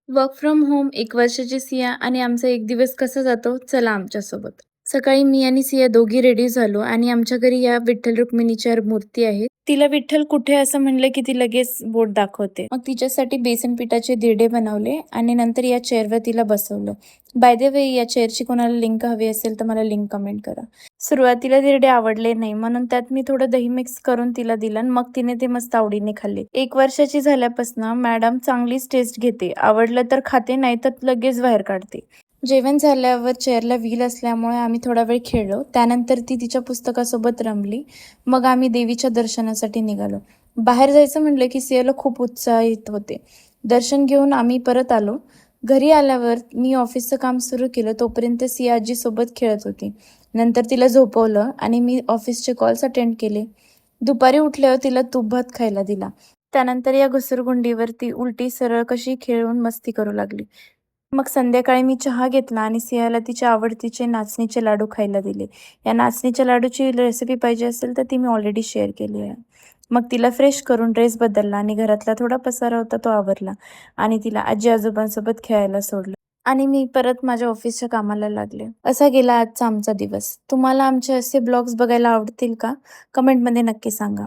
Work from home 1 वर्षाची सिया आणि आमचा एक दिवस कसा जातो चला आमच्यासोबत. सकाळी मी आणि सिया दोघी रेडी झालो आणि आमच्या घरी या विठ्ठल रुक्मिणीच्या मूर्ती आहेत. तिला विठ्ठल कुठे असं म्हणलं की ती लगेच बोट दाखवते. मग तिच्यासाठी बेसन पिठाचे धिरडे बनवले आणि नंतर या चेअरवर तिला बसवलं. बाय द वे या चेअरची कोणाला लिंक हवी असेल तर मला लिंक कमेंट करा. सुरुवातीला धिरडे आवडले नाही म्हणून त्यात मी थोडं दही मिक्स करून तिला दिलं आणि मग तिने ते मस्त आवडीने खाल्ले. 1 वर्षाची झाल्यापासून मॅडम चांगलीच टेस्ट घेते. आवडलं तर खाते नाही तर लगेच बाहेर काढते. जेवण झाल्यावर चेअरला व्हील असल्यामुळे आम्ही थोडा वेळ खेळलो. त्यानंतर ती तिच्या पुस्तकासोबत रमली. मग आम्ही देवीच्या दर्शनासाठी निघालो. बाहेर जायचं म्हटलं की सियाला खूप उत्साहित होते. दर्शन घेऊन आम्ही परत आलो. घरी आल्यावर मी ऑफिसचं काम सुरू केलं तोपर्यंत सिया आजीसोबत खेळत होती. नंतर तिला झोपवलं आणि मी ऑफिसचे कॉल्स अटेंड केले. दुपारी उठल्यावर तिला तूप भात खायला दिला. त्यानंतर या घुसरगुंडीवर ती उलटी सरळ कशी खेळून मस्ती करू लागली. मग संध्याकाळी मी चहा घेतला आणि सियाला तिच्या आवडतीचे नाचणीचे लाडू खायला दिले. या नाचणीच्या लाडूची रेसिपी पाहिजे असेल तर ती मी ऑलरेडी शेअर केली आहे. मग तिला फ्रेश करून ड्रेस बदलला आणि घरातला थोडा पसारा होता तो आवरला आणि तिला आजी-आजोबांसोबत खेळायला सोडलं आणि मी परत माझ्या ऑफिसच्या कामाला लागले. असा गेला आजचा आमचा दिवस. तुम्हाला आमचे असे ब्लॉग्स बघायला आवडतील का? कमेंटमध्ये नक्की सांगा.